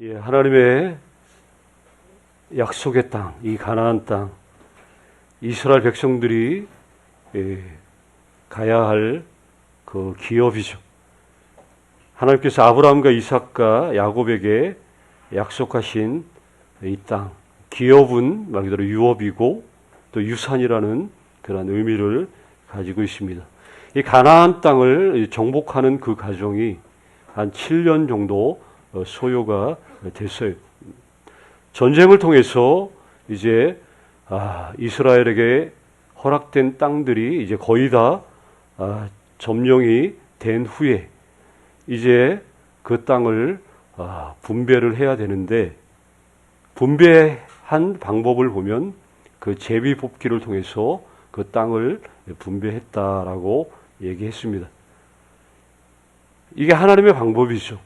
하나님의 약속의 땅, 이 가나안 땅, 이스라엘 백성들이 가야 할 그 기업이죠. 하나님께서 아브라함과 이삭과 야곱에게 약속하신 이 땅, 기업은 말 그대로 유업이고 또 유산이라는 그런 의미를 가지고 있습니다. 이 가나안 땅을 정복하는 그 과정이 한 7년 정도 소요가 됐어요. 전쟁을 통해서 이제 이스라엘에게 허락된 땅들이 이제 거의 다 점령이 된 후에 이제 그 땅을 분배를 해야 되는데, 분배한 방법을 보면 그 제비 뽑기를 통해서 그 땅을 분배했다라고 얘기했습니다. 이게 하나님의 방법이죠.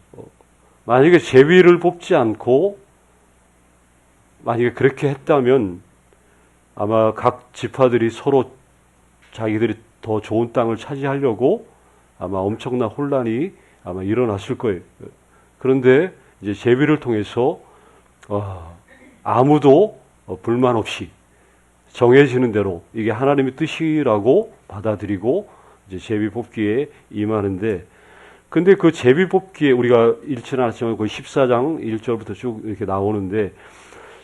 만약에 제비를 뽑지 않고 만약에 그렇게 했다면 아마 각 지파들이 서로 자기들이 더 좋은 땅을 차지하려고 아마 엄청난 혼란이 아마 일어났을 거예요. 그런데 이제 제비를 통해서 아무도 불만 없이 정해지는 대로 이게 하나님의 뜻이라고 받아들이고 이제 제비 뽑기에 임하는데, 근데 그 제비 뽑기에 우리가 읽지는 않았지만 그 14장 1절부터 쭉 이렇게 나오는데,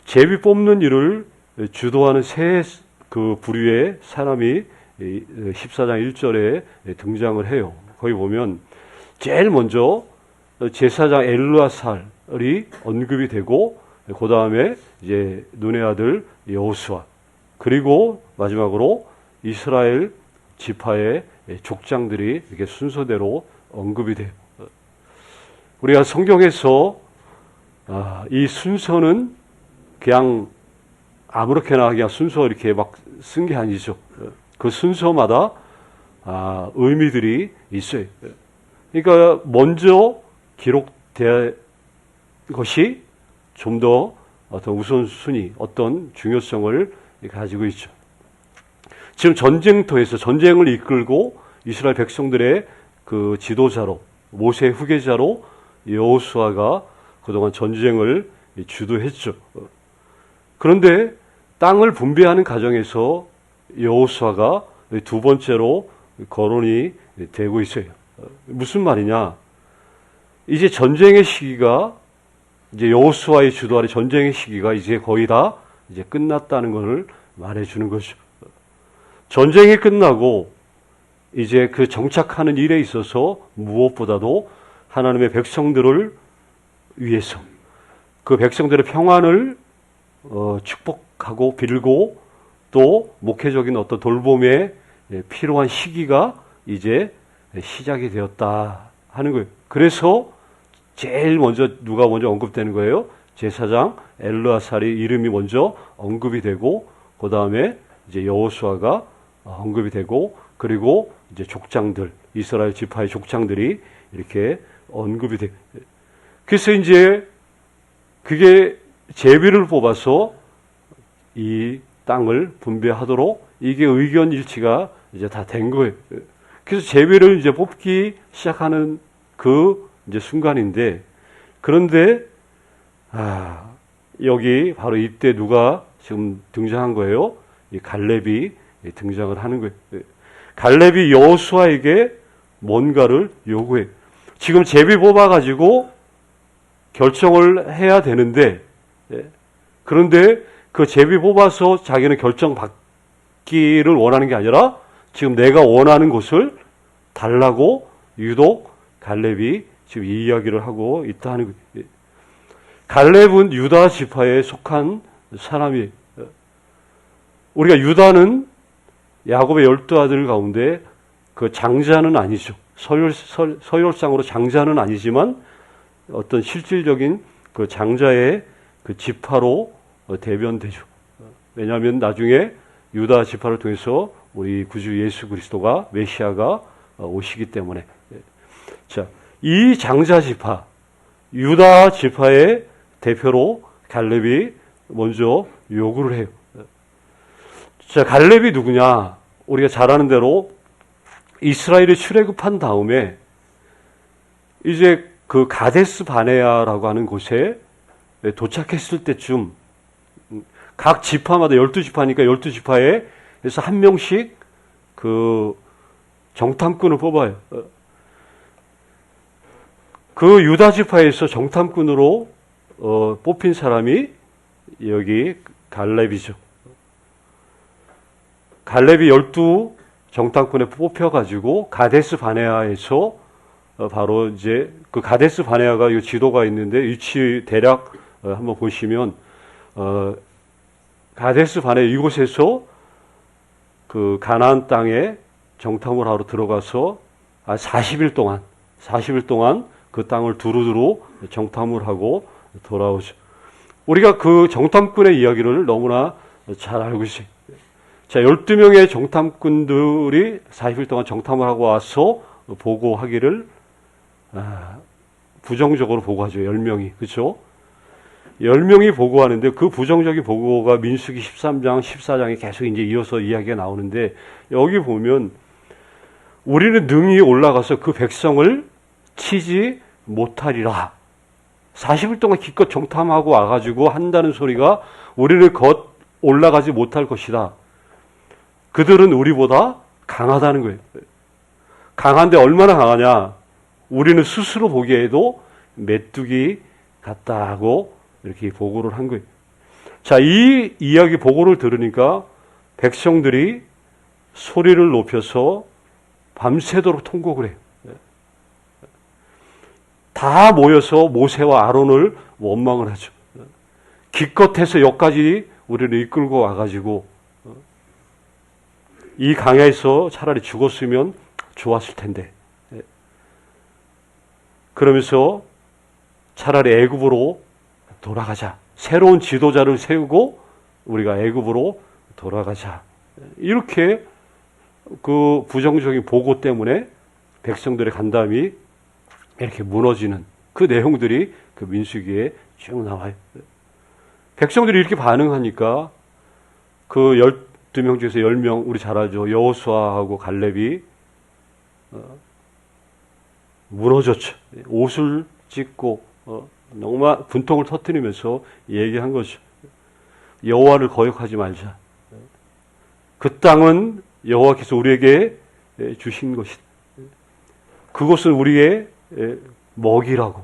제비 뽑는 일을 주도하는 세 그 부류의 사람이 14장 1절에 등장을 해요. 거기 보면 제일 먼저 제사장 엘르아살이 언급이 되고, 그 다음에 이제 눈의 아들 여호수아, 그리고 마지막으로 이스라엘 지파의 족장들이 이렇게 순서대로 언급이 돼요. 우리가 성경에서 이 순서는 그냥 아무렇게나 그냥 순서 이렇게 막 쓴 게 아니죠. 그 순서마다 의미들이 있어요. 그러니까 먼저 기록된 것이 좀 더 어떤 우선순위, 어떤 중요성을 가지고 있죠. 지금 전쟁터에서 전쟁을 이끌고 이스라엘 백성들의 그 지도자로, 모세의 후계자로 여호수아가 그동안 전쟁을 주도했죠. 그런데 땅을 분배하는 과정에서 여호수아가 두 번째로 거론이 되고 있어요. 무슨 말이냐? 이제 전쟁의 시기가, 이제 여호수아의 주도하는 전쟁의 시기가 이제 거의 다 이제 끝났다는 것을 말해주는 거죠. 전쟁이 끝나고 이제 그 정착하는 일에 있어서 무엇보다도 하나님의 백성들을 위해서 그 백성들의 평안을 축복하고 빌고 또 목회적인 어떤 돌봄에 필요한 시기가 이제 시작이 되었다 하는 거예요. 그래서 제일 먼저 누가 먼저 언급되는 거예요? 제사장 엘르아살이 이름이 먼저 언급이 되고, 그 다음에 이제 여호수아가 언급이 되고, 그리고 이제 족장들, 이스라엘 지파의 족장들이 이렇게 언급이 돼. 그래서 이제 그게 제비를 뽑아서 이 땅을 분배하도록 이게 의견 일치가 이제 다 된 거예요. 그래서 제비를 이제 뽑기 시작하는 그 이제 순간인데, 그런데 여기 바로 이때 누가 지금 등장한 거예요? 이 갈렙이 등장을 하는 거예요. 갈렙이 여호수아에게 뭔가를 요구해. 지금 제비 뽑아가지고 결정을 해야 되는데, 그런데 그 제비 뽑아서 자기는 결정 받기를 원하는 게 아니라 지금 내가 원하는 것을 달라고 유독 갈렙이 지금 이 이야기를 하고 있다 하는 거예요. 갈렙은 유다 지파에 속한 사람이에요. 우리가 유다는 야곱의 12아들 가운데 그 장자는 아니죠. 서열상으로 장자는 아니지만 어떤 실질적인 그 장자의 그 지파로 대변되죠. 왜냐하면 나중에 유다 지파를 통해서 우리 구주 예수 그리스도가, 메시아가 오시기 때문에. 자, 이 장자 지파, 유다 지파의 대표로 갈렙이 먼저 요구를 해요. 자, 갈렙이 누구냐? 우리가 잘 아는 대로 이스라엘이 출애굽한 다음에 이제 그 가데스 바네아라고 하는 곳에 도착했을 때쯤 각 지파마다 12지파니까 12지파에서 한 명씩 그 정탐꾼을 뽑아요. 그 유다 지파에서 정탐꾼으로 뽑힌 사람이 여기 갈렙이죠. 갈렙이 12 정탐꾼에 뽑혀가지고 가데스 바네아에서 바로 이제 그 가데스 바네아가 이 지도가 있는데 위치 대략 한번 보시면 가데스 바네아 이곳에서 그 가나안 땅에 정탐을 하러 들어가서 40일 동안 그 땅을 두루두루 정탐을 하고 돌아오죠. 우리가 그 정탐꾼의 이야기를 너무나 잘 알고 있어요. 자, 12명의 정탐꾼들이 40일 동안 정탐을 하고 와서 보고하기를 부정적으로 보고하죠. 10명이. 그렇죠? 10명이 보고하는데 그 부정적인 보고가 민수기 13장, 14장에 계속 이제 이어서 이야기가 나오는데 여기 보면 우리는 능히 올라가서 그 백성을 치지 못하리라. 40일 동안 기껏 정탐하고 와가지고 한다는 소리가 우리는 곧 올라가지 못할 것이다. 그들은 우리보다 강하다는 거예요. 강한데 얼마나 강하냐? 우리는 스스로 보기에도 메뚜기 같다고 이렇게 보고를 한 거예요. 자, 이 이야기 보고를 들으니까 백성들이 소리를 높여서 밤새도록 통곡을 해요. 다 모여서 모세와 아론을 원망을 하죠. 기껏해서 여기까지 우리를 이끌고 와가지고 이 강야에서 차라리 죽었으면 좋았을 텐데. 그러면서 차라리 애굽으로 돌아가자. 새로운 지도자를 세우고 우리가 애굽으로 돌아가자. 이렇게 그 부정적인 보고 때문에 백성들의 간담이 이렇게 무너지는 그 내용들이 그 민수기에 쭉 나와요. 백성들이 이렇게 반응하니까 그 12명 중에서 10명 우리 잘 알죠. 여호수아하고 갈렙이 무너졌죠. 옷을 찢고 정말 분통을 터뜨리면서 얘기한 거죠. 여호와를 거역하지 말자. 그 땅은 여호와께서 우리에게 주신 것이다. 그것은 우리의 먹이라고.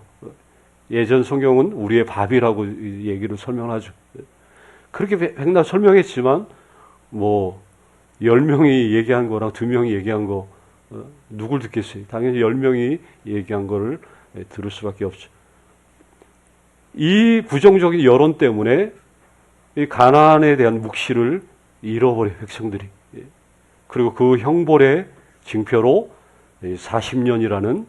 예전 성경은 우리의 밥이라고 얘기를 설명하죠. 그렇게 백날 설명했지만 뭐 10명이 얘기한 거랑 2명이 얘기한 거 누굴 듣겠어요? 당연히 10명이 얘기한 거를 들을 수밖에 없죠. 이 부정적인 여론 때문에 이 가나안에 대한 묵시를 잃어버려요, 백성들이. 그리고 그 형벌의 징표로 40년이라는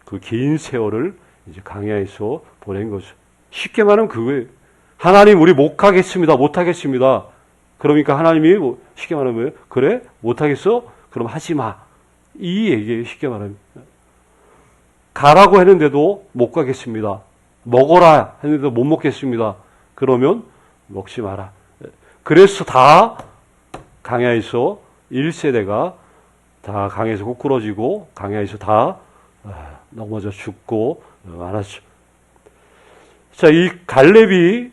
그 긴 세월을 이제 강야에서 보낸 거죠. 쉽게 말하면 그거예요. 하나님 우리 못 하겠습니다. 그러니까 하나님이 쉽게 말하면 뭐예요? 그래? 못 하겠어? 그럼 하지 마. 이 얘기예요. 쉽게 말하면. 가라고 했는데도 못 가겠습니다. 먹어라 했는데도 못 먹겠습니다. 그러면 먹지 마라. 그래서 다 강야에서 1세대가 다 강에서 꼬꾸러지고 강야에서 다 넘어져 죽고 말았죠. 자, 이 갈렙이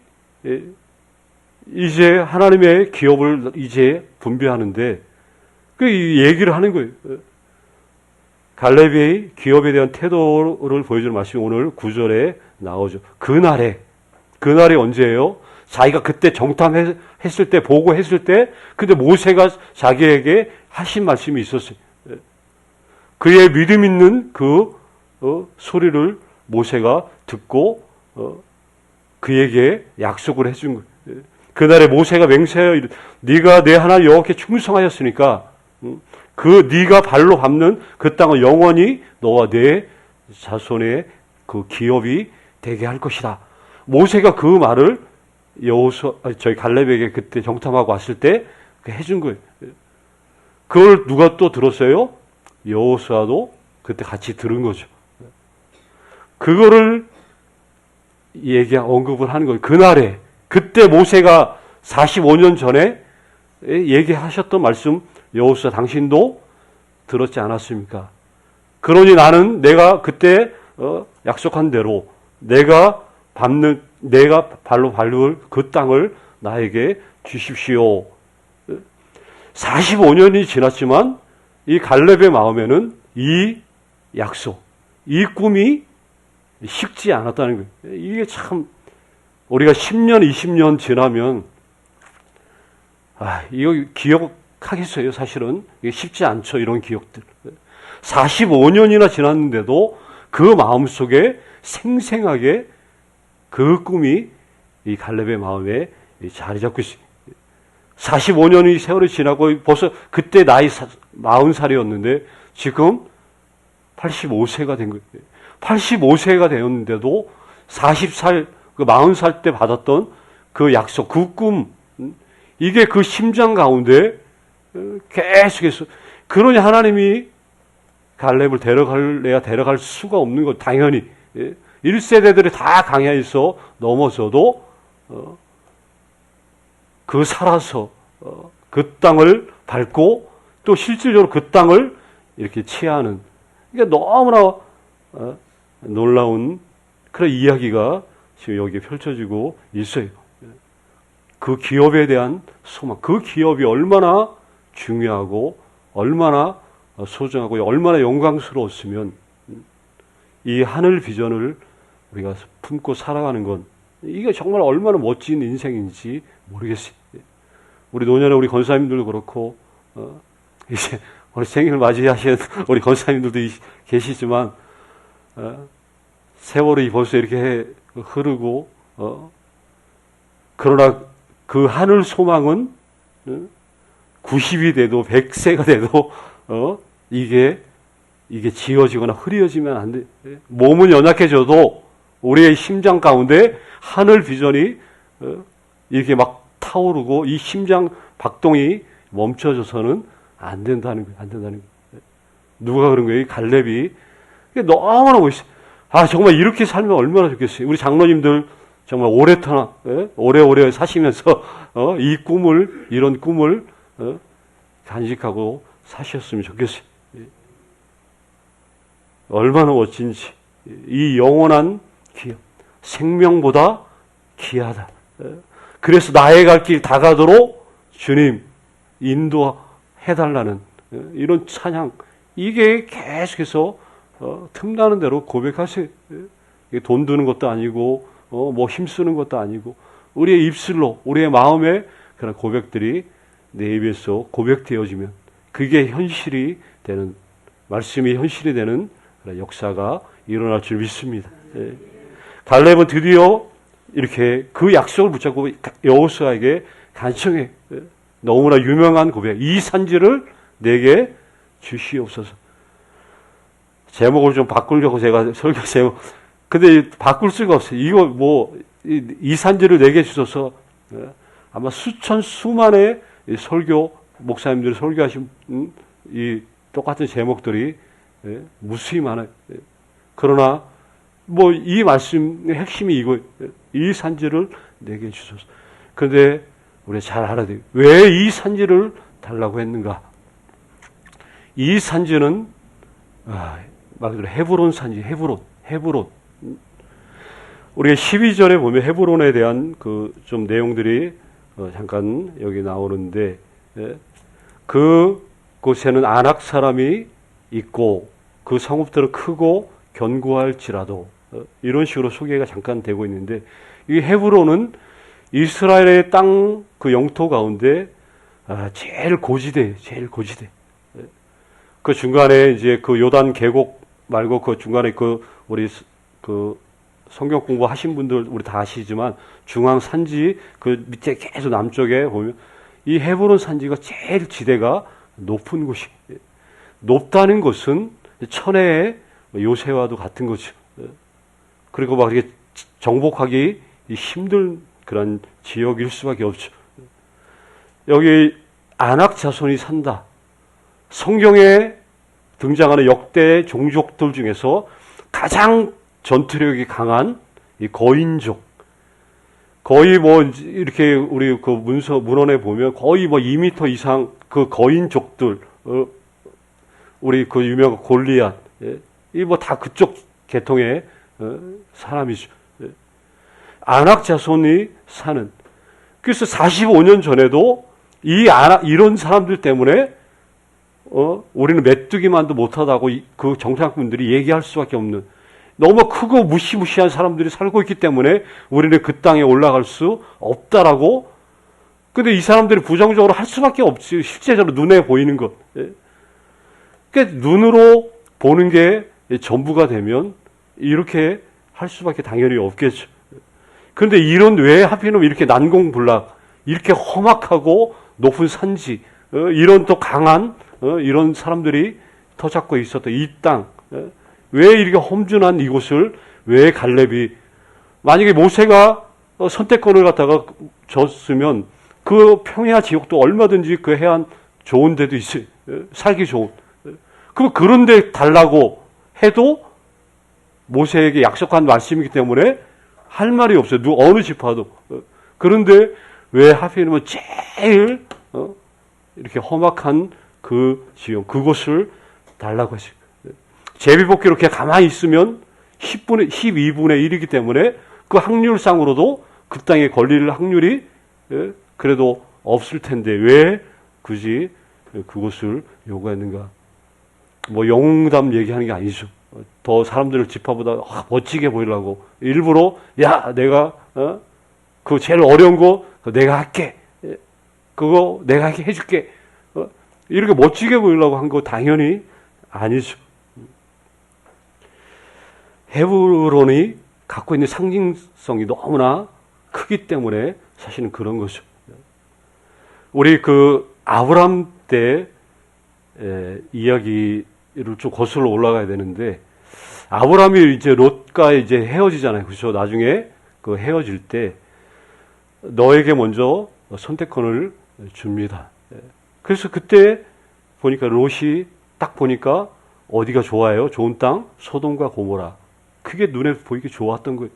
이제 하나님의 기업을 이제 분배하는데 그 얘기를 하는 거예요. 갈렙의 기업에 대한 태도를 보여주는 말씀이 오늘 9절에 나오죠. 그날에 언제예요? 자기가 그때 정탐했을 때, 보고했을 때, 근데 모세가 자기에게 하신 말씀이 있었어요. 그의 믿음 있는 그 소리를 모세가 듣고 그에게 약속을 해준 거예요. 그날에 모세가 맹세하여 네가 내 하나님 여호와께 충성하였으니까 그 네가 발로 밟는 그 땅은 영원히 너와 내 자손의 그 기업이 되게 할 것이다. 모세가 그 말을 저희 갈렙에게 그때 정탐하고 왔을 때 해준 거예요. 그걸 누가 또 들었어요? 여호수아도 그때 같이 들은 거죠. 그거를 언급을 하는 거예요. 그날에 그때 모세가 45년 전에 얘기하셨던 말씀 여호수아 당신도 들었지 않았습니까? 그러니 나는 내가 그때 약속한 대로 내가 내가 발로 밟을 그 땅을 나에게 주십시오. 45년이 지났지만 이 갈렙의 마음에는 이 약속, 이 꿈이 식지 않았다는 거예요. 이게 참 우리가 10년, 20년 지나면 이거 기억하겠어요. 사실은 이게 쉽지 않죠. 이런 기억들. 45년이나 지났는데도 그 마음속에 생생하게 그 꿈이 이 갈렙의 마음에 자리 잡고 있어요. 45년의 세월이 지나고 벌써 그때 나이 40살이었는데 지금 85세가 된 거예요. 85세가 되었는데도 40살, 그 40살 때 받았던 그 약속, 그 꿈, 이게 그 심장 가운데 계속해서, 그러니 하나님이 갈렙을 데려갈 수가 없는 것, 당연히. 1세대들이 다 강야에서 넘어서도, 살아서, 그 땅을 밟고, 또 실질적으로 그 땅을 이렇게 취하는, 이게 너무나 놀라운 그런 이야기가 지금 여기에 펼쳐지고 있어요. 그 기업에 대한 소망, 그 기업이 얼마나 중요하고 얼마나 소중하고 얼마나 영광스러웠으면 이 하늘 비전을 우리가 품고 살아가는 건 이게 정말 얼마나 멋진 인생인지 모르겠어요. 우리 노년에 우리 권사님들도 그렇고 이제 우리 생일을 맞이하신 우리 권사님들도 계시지만 세월이 벌써 이렇게 흐르고 그러나 그 하늘 소망은 90이 돼도 100세가 돼도 이게 지어지거나 흐려지면 안 돼. 몸은 연약해져도 우리의 심장 가운데 하늘 비전이 이렇게 막 타오르고 이 심장 박동이 멈춰져서는 안 된다는 거예요. 안 된다는 거예요. 누가 그런 거예요? 갈렙이. 너무나 멋있어요. 정말 이렇게 살면 얼마나 좋겠어요. 우리 장로님들 정말 오래오래 사시면서 이 꿈을, 이런 꿈을 간직하고 사셨으면 좋겠어요. 얼마나 멋진지. 이 영원한 기업, 생명보다 귀하다. 그래서 나의 갈 길 다 가도록 주님 인도해달라는 이런 찬양, 이게 계속해서 틈나는 대로 고백하세요. 돈 드는 것도 아니고 뭐 힘쓰는 것도 아니고 우리의 입술로, 우리의 마음에 그런 고백들이 내 입에서 고백되어지면 그게 현실이 되는, 말씀이 현실이 되는 그런 역사가 일어날 줄 믿습니다. 갈렙은 드디어 이렇게 그 약속을 붙잡고 여호수아에게 간청해. 너무나 유명한 고백. 이 산지를 내게 주시옵소서. 제목을 좀 바꾸려고 제가 설교 제목. 근데 바꿀 수가 없어요. 이거 이 산지를 내게 주셔서 아마 수만의 설교, 목사님들이 설교하신 이 똑같은 제목들이 무수히 많아요. 그러나 이 말씀의 핵심이 이거, 이 산지를 내게 주소서. 그런데 우리가 잘 알아야 돼요. 왜 이 산지를 달라고 했는가? 이 산지는 말 그대로 헤브론 산지, 헤브론. 우리가 12절에 보면 헤브론에 대한 좀 내용들이 잠깐 여기 나오는데, 그곳에는 아낙 사람이 있고 그 성읍들은 크고 견고할지라도, 이런 식으로 소개가 잠깐 되고 있는데, 이 헤브론은 이스라엘의 땅 그 영토 가운데 제일 고지대. 그 중간에 이제 그 요단 계곡 말고 그 중간에 우리 성경 공부하신 분들 우리 다 아시지만 중앙 산지 그 밑에 계속 남쪽에 보면 이 헤브론 산지가 제일 지대가 높은 곳이, 높다는 것은 천혜의 요새와도 같은 거죠. 그리고 막 이렇게 정복하기 힘든 그런 지역일 수밖에 없죠. 여기 아낙 자손이 산다. 성경에 등장하는 역대 종족들 중에서 가장 전투력이 강한 이 거인족. 거의 이렇게 우리 그 문헌에 보면 거의 2m 이상 그 거인족들, 우리 그 유명한 골리앗, 이 다 그쪽 계통의 사람이죠. 아낙 자손이 사는. 그래서 45년 전에도 이런 사람들 때문에 우리는 메뚜기만도 못하다고 그 정상분들이 얘기할 수밖에 없는, 너무 크고 무시무시한 사람들이 살고 있기 때문에 우리는 그 땅에 올라갈 수 없다라고. 근데 이 사람들이 부정적으로 할 수밖에 없지. 실제적으로 눈에 보이는 것. 그러니까 눈으로 보는 게 전부가 되면 이렇게 할 수밖에 당연히 없겠죠. 그런데 이런 왜 하필이면 이렇게 난공불락, 이렇게 험악하고 높은 산지, 이런 또 강한 이런 사람들이 터잡고 있었던 이 땅, 왜 이렇게 험준한 이곳을 왜 갈렙이, 만약에 모세가 선택권을 갖다가 줬으면 그 평야 지역도 얼마든지 그 해안 좋은 데도 있어요. 살기 좋은. 그럼 그런 데 달라고 해도 모세에게 약속한 말씀이기 때문에 할 말이 없어요. 어느 지파도. 그런데 왜 하필이면 제일 이렇게 험악한 그 지역, 그곳을 달라고 하시고, 제비뽑기로 그냥 가만히 있으면 12분의 1이기 때문에 그 확률상으로도 그 땅에 걸릴 확률이 그래도 없을 텐데 왜 굳이 그곳을 요구했는가? 뭐 영웅담 얘기하는 게 아니죠. 더 사람들을 지파보다 멋지게 보이려고 일부러, 야, 내가 그 제일 어려운 거 내가 할게, 그거 내가 해줄게, 이렇게 멋지게 보이려고 한 거 당연히 아니죠. 헤브론이 갖고 있는 상징성이 너무나 크기 때문에 사실은 그런 거죠. 우리 그 아브람 때 이야기를 좀 거슬러 올라가야 되는데, 아브람이 이제 롯과 이제 헤어지잖아요. 그렇죠? 나중에 그 헤어질 때 너에게 먼저 선택권을 줍니다. 그래서 그때 보니까 롯이 딱 보니까 어디가 좋아요? 좋은 땅? 소돔과 고모라. 그게 눈에 보이기 좋았던 거예요.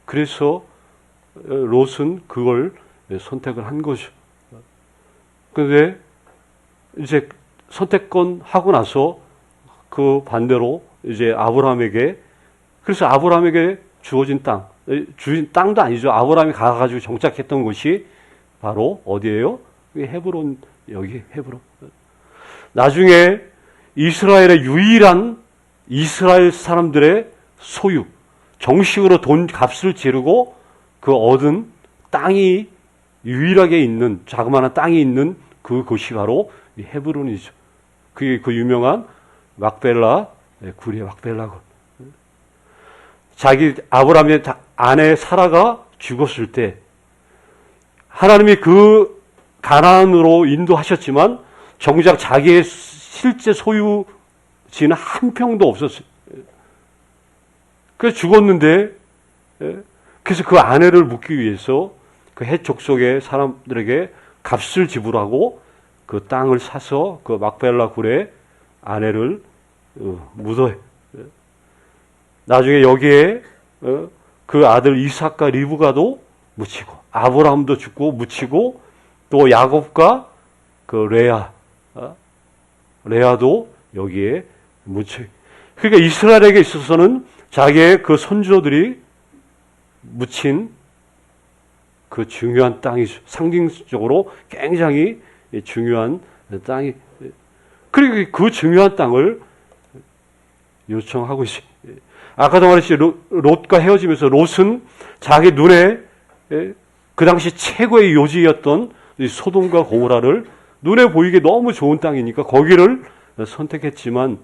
그래서 롯은 그걸 선택을 한 거죠. 그런데 이제 선택권 하고 나서 그 반대로 이제 아브라함에게, 그래서 아브라함에게 주어진 땅, 주인 땅도 아니죠. 아브라함이 가가지고 정착했던 곳이 바로 어디예요? 헤브론, 여기 헤브론. 나중에 이스라엘의 유일한 이스라엘 사람들의 소유, 정식으로 돈 값을 지르고 그 얻은 땅이 유일하게 있는, 자그마한 땅이 있는 그곳이 바로 헤브론이죠. 그게 그 유명한 막벨라 굴이에요. 막벨라 굴. 자기 아브라함의 아내 사라가 죽었을 때 하나님이 그 가나안으로 인도하셨지만 정작 자기의 실제 소유지는 한 평도 없었어요. 그래서 죽었는데, 그래서 그 아내를 묻기 위해서 그 헷 족속의 사람들에게 값을 지불하고 그 땅을 사서 그 막벨라 굴에 아내를 묻어요. 나중에 여기에 그 아들 이삭과 리브가도 묻히고, 아브라함도 죽고 묻히고, 또 야곱과 그 레아도 여기에 묻혀요. 그러니까 이스라엘에게 있어서는 자기의 그 선조들이 묻힌 그 중요한 땅이죠. 상징적으로 굉장히 중요한 땅이. 그리고 그 중요한 땅을 요청하고 있어요. 아까도 말했지, 롯과 헤어지면서 롯은 자기 눈에 그 당시 최고의 요지였던 소돔과 고모라를 눈에 보이게 너무 좋은 땅이니까 거기를 선택했지만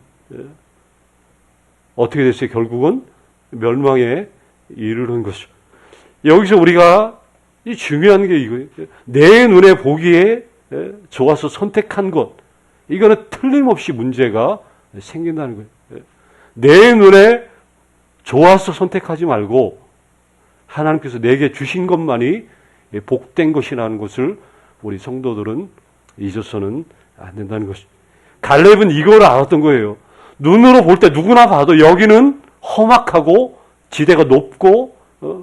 어떻게 됐어요? 결국은 멸망에 이르는 것이죠. 여기서 우리가 이 중요한 게 이거예요. 내 눈에 보기에 좋아서 선택한 것, 이거는 틀림없이 문제가 생긴다는 거예요. 내 눈에 좋아서 선택하지 말고 하나님께서 내게 주신 것만이 복된 것이라는 것을 우리 성도들은 잊어서는 안 된다는 것입니다. 갈렙은 이걸 알았던 거예요. 눈으로 볼 때 누구나 봐도 여기는 험악하고 지대가 높고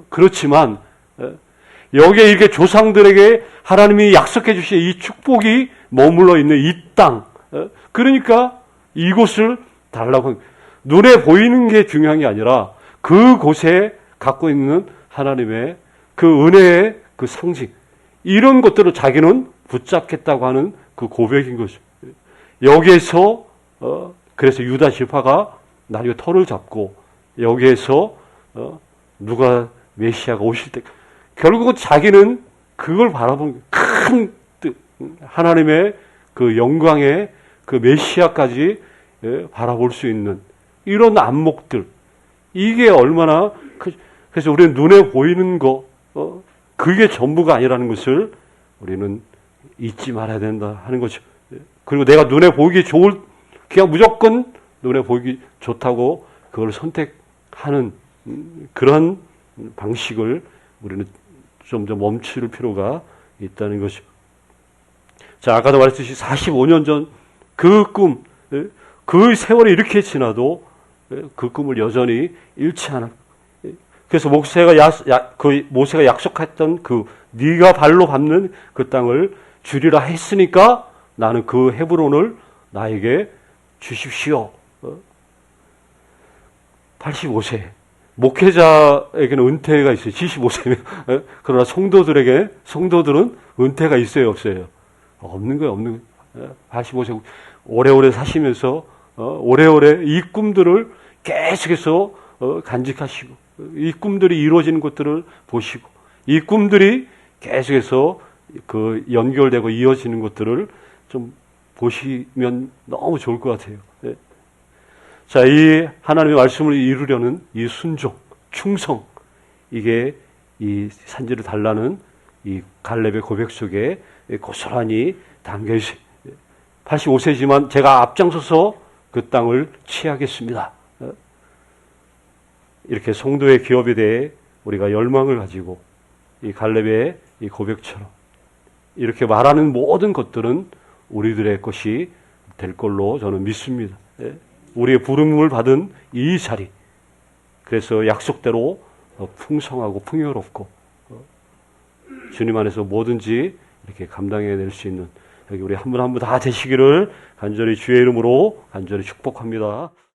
그렇지만 여기에 이렇게 조상들에게 하나님이 약속해 주신 이 축복이 머물러 있는 이 땅, 그러니까 이곳을 달라고 합니다. 눈에 보이는 게 중요한 게 아니라 그곳에 갖고 있는 하나님의 그 은혜의 그 상징, 이런 것들을 자기는 붙잡겠다고 하는 그 고백인 거죠. 여기에서 그래서 유다 지파가 나중에 터를 잡고 여기에서 누가 메시아가 오실 때 결국은 자기는 그걸 바라본 큰 뜻, 하나님의 그 영광의 그 메시아까지 바라볼 수 있는 이런 안목들, 이게 얼마나 그래서 우리는 눈에 보이는 거 그게 전부가 아니라는 것을 우리는 잊지 말아야 된다 하는 거죠. 그리고 내가 눈에 보이기 좋을 그냥 무조건 눈에 보이기 좋다고 그걸 선택하는 그런 방식을 우리는 좀 더 멈출 필요가 있다는 거죠. 자, 아까도 말했듯이 45년 전 그 꿈, 그 세월이 이렇게 지나도 그 꿈을 여전히 잃지 않아. 그래서 모세가 약속했던 그 네가 발로 밟는 그 땅을 주리라 했으니까 나는 그 헤브론을 나에게 주십시오. 85세. 목회자에게는 은퇴가 있어요. 75세면. 그러나 성도들은 은퇴가 있어요, 없어요? 없는 거예요, 없는 거예요. 85세. 오래오래 사시면서, 오래오래 이 꿈들을 계속해서 간직하시고, 이 꿈들이 이루어지는 것들을 보시고, 이 꿈들이 계속해서 그 연결되고 이어지는 것들을 좀 보시면 너무 좋을 것 같아요. 자, 이 하나님의 말씀을 이루려는 이 순종, 충성, 이게 이 산지를 달라는 이 갈렙의 고백 속에 고스란히 담겨 있어요. 85세지만 제가 앞장서서 그 땅을 취하겠습니다. 이렇게 성도의 기업에 대해 우리가 열망을 가지고 이 갈렙의 이 고백처럼 이렇게 말하는 모든 것들은 우리들의 것이 될 걸로 저는 믿습니다. 우리의 부름을 받은 이 자리, 그래서 약속대로 풍성하고 풍요롭고 주님 안에서 뭐든지 이렇게 감당해낼 수 있는 여기 우리 한 분 한 분 다 되시기를 간절히 주의 이름으로 간절히 축복합니다.